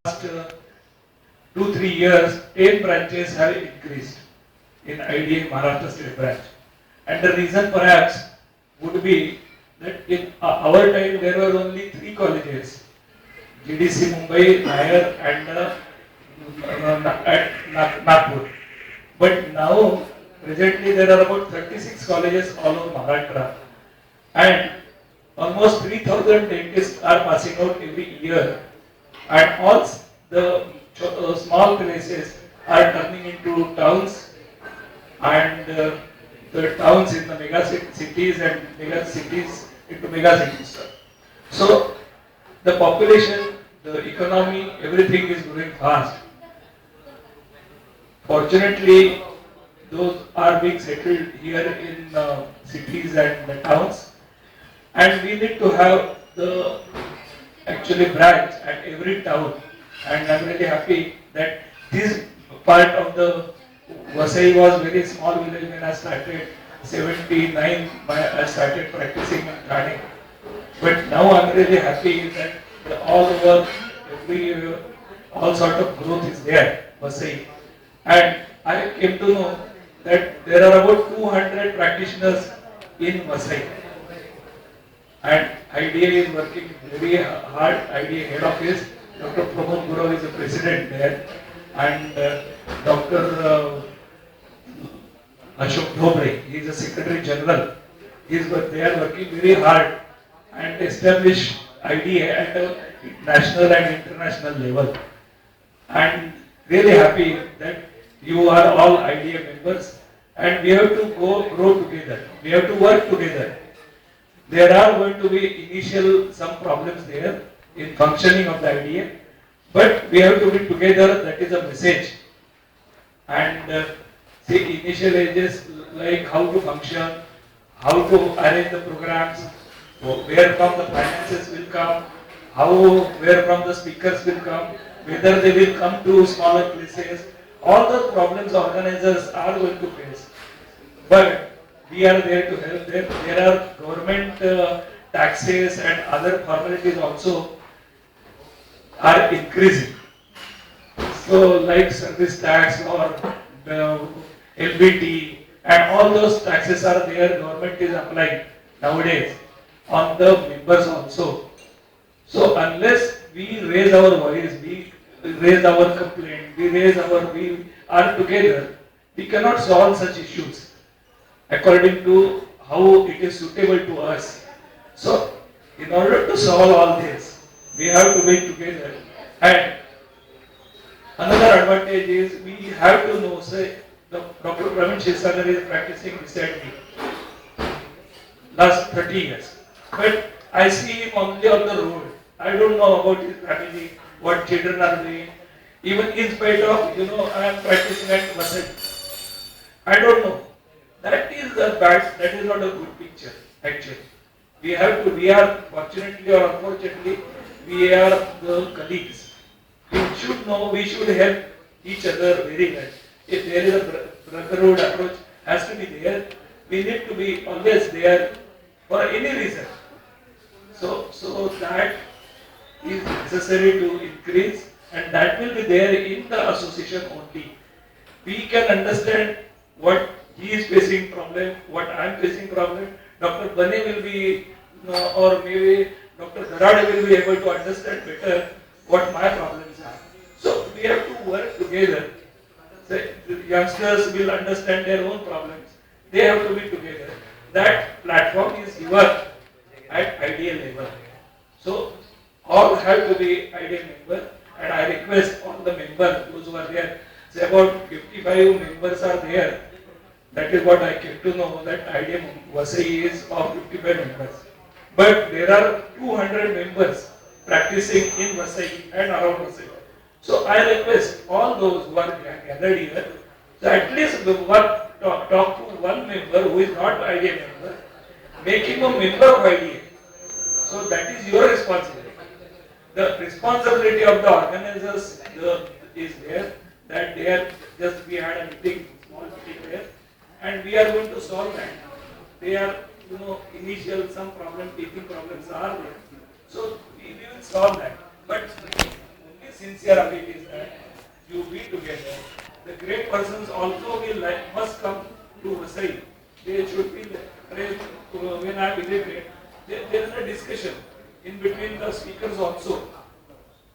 last 2-3 years, 10 branches have increased in IDA Maharashtra State Branch. And the reason perhaps would be that in our time there were only 3 colleges, GDC Mumbai, Nair and at Nagpur. But now, presently there are about 36 colleges all over Maharashtra and almost 3,000 dentists are passing out every year and all the small places are turning into towns and the towns in the mega cities and mega cities into mega cities. So the population, the economy, everything is growing fast. Fortunately, those are being settled here in cities and the towns, and we need to have the actually branch at every town. And I'm really happy that this part of the Vasai was very small village when I started. 79, I started practicing in Thane. But now I'm really happy that all over, every all sort of growth is there, Vasai. And I came to know that there are about 200 practitioners in Vasai. And IDA is working very hard. IDA head office, Dr. Pramod Gurov is the president there, and Dr. Ashok Dhobre, he is the secretary general. They are working very hard and establish IDA at a national and international level. And really happy that you are all IDA members, and we have to grow together. We have to work together. There are going to be initial some problems there in functioning of the IDA, but we have to be together. That is a message. And see, initial ages like how to function, how to arrange the programs, where from the finances will come, where from the speakers will come, whether they will come to smaller places. All the problems organizers are going to face. But we are there to help them. There are government taxes and other formalities also are increasing. So like service tax or LBT and all those taxes are there, government is applying nowadays on the members also. So unless we raise our voice, we raise our complaint, we are together, we cannot solve such issues according to how it is suitable to us. So, in order to solve all this, we have to be together. And another advantage is we have to know, say, Dr. Praveen Shirsagar is practicing recently, last 30 years. But I see him only on the road. I don't know about his family, what children are doing. Even in spite of, I am practicing at Vasai. I don't know. That is that is not a good picture, actually. We are fortunately or unfortunately, we are the colleagues. We should know, we should help each other very well. If there is a brotherhood approach has to be there, we need to be always there for any reason. So that is necessary to increase, and that will be there in the association only. We can understand what he is facing problem, what I am facing problem. Dr. Bane will be, or maybe Dr. Dharade will be able to understand better what my problems are. So we have to work together. The youngsters will understand their own problems. They have to be together. That platform is given at IDA level. So all have to be IDA member, and I request all the members, those who are there, say about 55 members are there. That is what I came to know, that IDA Vasai is of 55 members. But there are 200 members practicing in Vasai and around Vasai. So I request all those who are gathered here, so at least talk to one member who is not IDA member, make him a member of IDA. So that is your responsibility. The responsibility of the organizers is there, that they are just, we had a meeting, small meeting there, and we are going to solve that. They are, initial some problem, teething problems are there. So we will solve that. But only sincere appeal is that you be together. The great persons also must come to Vasai. They should be raised when I visited. There is a discussion in between the speakers also.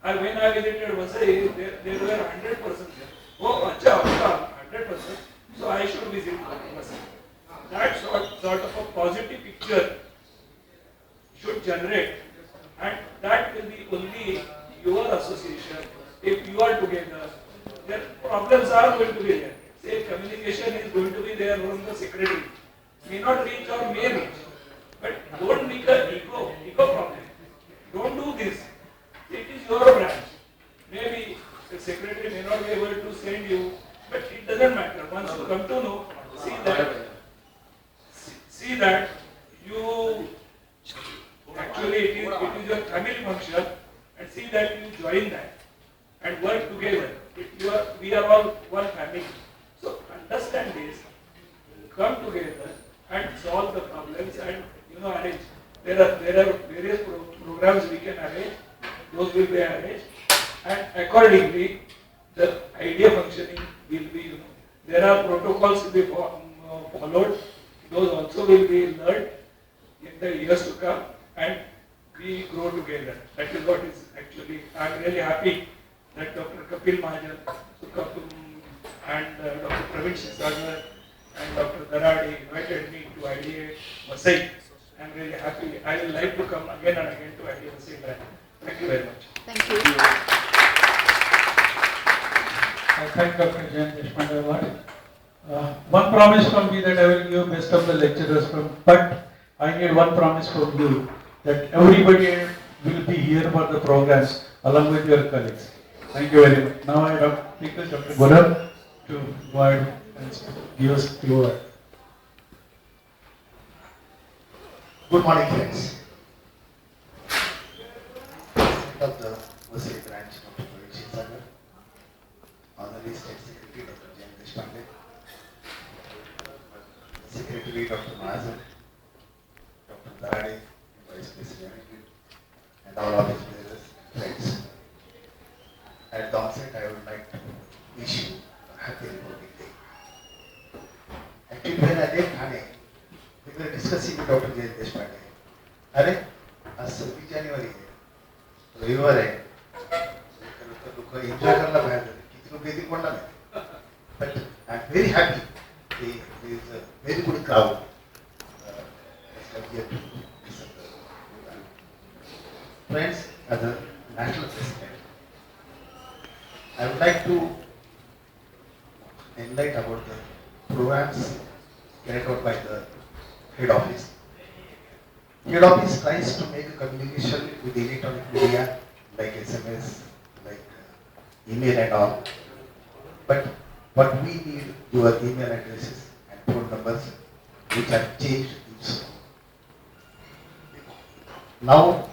And when I visited Vasai, there were 100 persons there. Oh, acha, 100%. So I should visit Vasai. That sort of a positive picture should generate, and that will be only your association. If you are together, then problems are going to be there. Say communication is going to be there from the secretary. May not reach or may reach. But don't make an ego problem. Don't do this. It is your branch. Maybe the secretary may not be able to send you, but it doesn't matter. Once you come to know, see that you actually it is your family function, and see that you join that and work together. We are all one family. So understand this, come together and solve the problems, and arrange. There are various programs we can arrange. Those will be arranged, and accordingly the idea functioning will be. There are protocols to be followed. Those also will be learned in the years to come, and we grow together. That is what is actually. I am really happy that Dr. Kapil Mahajan, and Dr. Praveen Sagar and Dr. Darade invited me to IDA Vasai. I am really happy. I will like to come again and again to IDA Vasai. Thank you very much. Thank you. I thank Dr. Jayan Deshpande. One promise from me that I will give best of the lecturers but I need one promise from you that everybody will be here for the programs along with your colleagues. Thank you very much. Now I request Dr. Gaurav to go ahead and give us the word. Good morning, friends. Of the Vasai branch, Dr. Praveen Sagar, Honorary State Secretary Dr. Jayan Deshpande, Secretary Dr. Mahajan, Dr. Darade, Vice President, and all of his brothers, friends. At the onset, I would like to wish you a happy Republic Day. Actually, when I left Thane, we were discussing with Dr. Jayan Deshpande. Are, आज 26 January है, रविवार है, लोग enjoy करना बाहर जाते, कितने लोग यदि पढ़ना नहीं, but I am very happy. There is a very good crowd. Here to listen to the program. Friends, as a national president, I would like to enlighten about the programs carried out by the head office. Head office tries to make a communication with the electronic media like SMS, like email and all. But what we need your email addresses and phone numbers which are changed. Now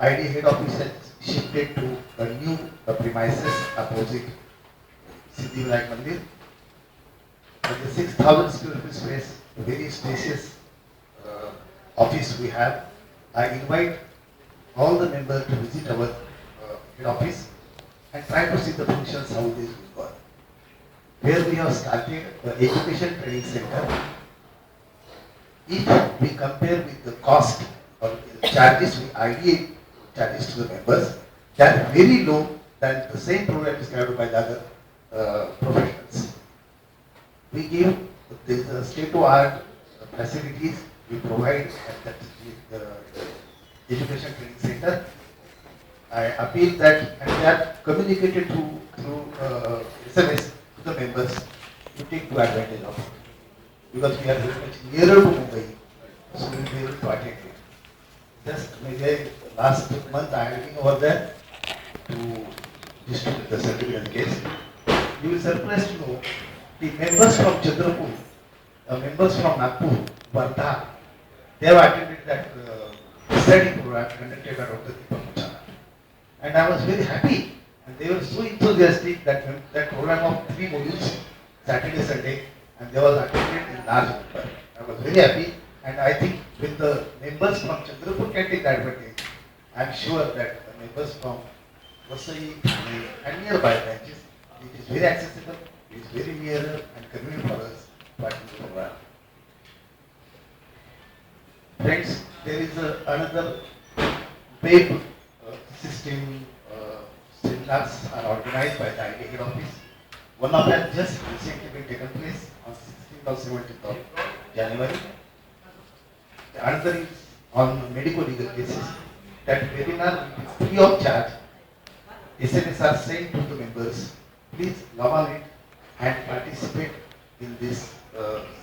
ID head office has shifted to a new premises opposite Siddhivinayak Mandir. And the 6,000 square feet space, very spacious office we have. I invite all the members to visit our head office and try to see the functions, how it is going on. Where we have started the education training center. If we compare with the cost or the charges we IDA charges to the members, they are very low than the same program is carried out by the other professionals. We give the state-of-art facilities we provide at that education training center. I appeal that, and they are communicated through SMS to the members to take full advantage of it. Because we are very much nearer to Mumbai, so we will be able to attend it. Just maybe last month I had been over there to distribute the certificates. You will surprised to know the members from Chandrapur, members from Nagpur, Wardha, they have attended that study program conducted by Dr. Deepak Machana. And I was very happy, and they were so enthusiastic that that program of 3 modules, Saturday, Sunday, and they were attended in large number. I was very happy, and I think when the members from Chandrapur can take the advantage, I am sure that the members from Vasai, Thane, and nearby branches. It is very accessible, it is very near and convenient for us to attend to the program. Friends, there is another web system seminars are organized by the IDA head office. One of them just recently been taken place on 16th or 17th of January. The another is on medical legal cases. That webinar is free of charge. SMS are sent to the members. Please log on it and participate in this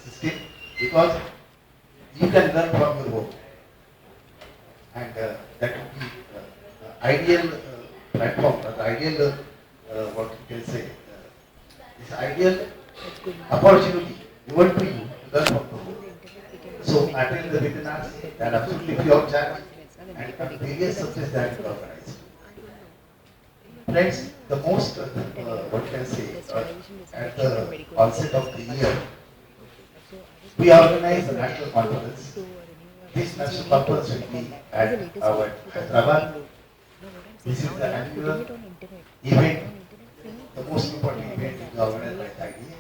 system because you can learn from your home. And that would be the ideal platform, the ideal, what you can say, this ideal opportunity given to you to learn from the home. So attend the webinars, they are absolutely free of charge and various subjects that are organized. Friends, the most, what can I say, at the onset of the year, we organize a national conference. This national conference will be at our Hyderabad. This is the annual event, the most important event is organized by the IDA.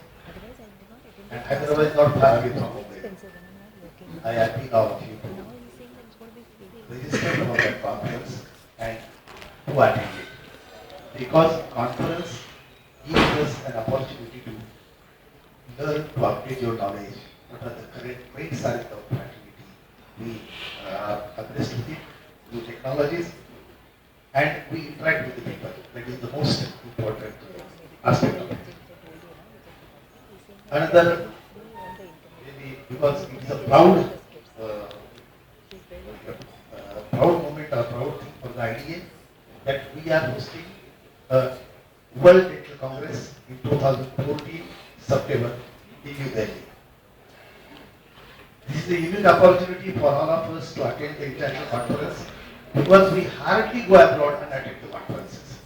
And Hyderabad is not far away from Mumbai. I appeal all of you to register for that conference and to attend it. Because conference gives us an opportunity to learn, to update your knowledge, what are the current trends are in the activity. We are abreast with it, new technologies, and we interact with the people. That is the most important aspect of it. Another, maybe because it is a proud moment or proud thing for the IDA that we are hosting a World Dental Congress in 2014 September in New Delhi. This is a unique opportunity for all of us to attend the international conference because we hardly go abroad and attend the conferences.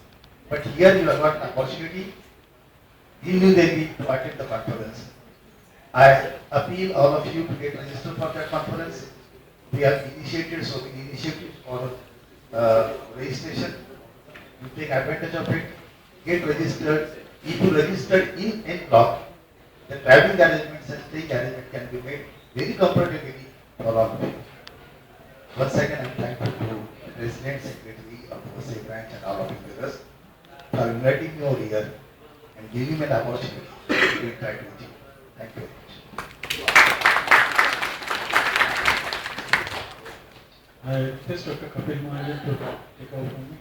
But here you have got an opportunity in New Delhi to attend the conference. I appeal all of you to get registered for that conference. We have initiated so many initiatives for registration. You take advantage of it, get registered. If you register in block, the traveling arrangements and staying arrangement can be made very comfortably for all of you. Once again, I am thankful to the President, Secretary of the OSA branch and all of you members for inviting me over here and giving me the opportunity to interact with you. Thank you very much. I request Dr. Kapil Mahajan to take over from me.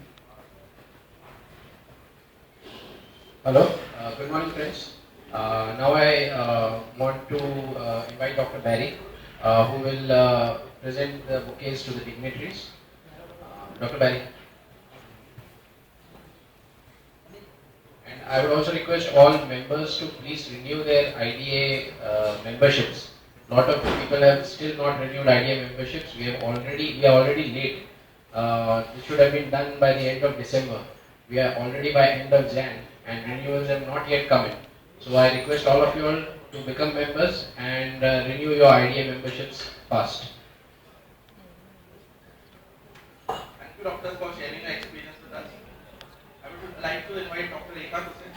Hello, good morning friends. Now I want to invite Dr. Barry who will present the bouquets to the dignitaries. Dr. Barry. And I would also request all members to please renew their IDA memberships. A lot of people have still not renewed IDA memberships. We are already late. This should have been done by the end of December. We are already by end of Jan and renewals have not yet come in. So I request all of you all to become members and renew your IDA memberships fast. Thank you, doctor, for sharing your experience with us. I would like to invite Dr. Rekha Hussain.